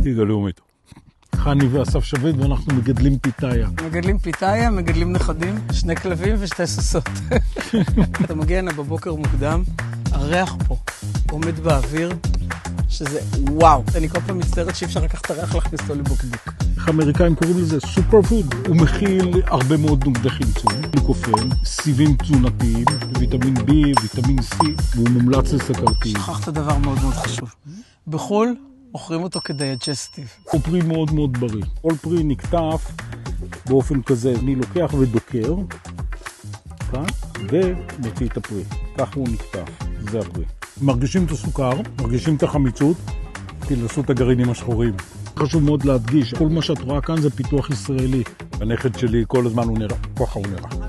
ליגה לאומית. חני ואסף שביט, ואנחנו מגדלים פיתאיה. מגדלים פיתאיה, מגדלים נכדים, 2 כלבים ו2 סוסות. אתה מגיע הנה בבוקר מוקדם, הריח פה עומד באוויר, שזה וואו. אני כל פעם מצטערת שאי אפשר לקחת הריח להכניס אותו לבוקבוק. איך האמריקאים קוראים לזה? סופר פוד. הוא מכיל הרבה מאוד נוגדי חמצון, גליקופן, סיבים תזונתיים, ויטמין B, ויטמין C, והוא מומלץ לסוכרתיים. שכחת דבר מאוד מאוד חשוב. בחול מוכרים אותו כדייג'סטיב. הוא פרי מאוד מאוד בריא. כל פרי נקטף באופן כזה. אני לוקח ודוקר, כאן, ומוציא את הפרי. כך הוא נקטף. זה הפרי. מרגישים את הסוכר, מרגישים את החמיצות, תלעשו את הגרעינים השחורים. חשוב מאוד להדגיש, כל מה שאת רואה כאן זה פיתוח ישראלי. הנכד שלי כל הזמן הוא נראה, ככה הוא נראה.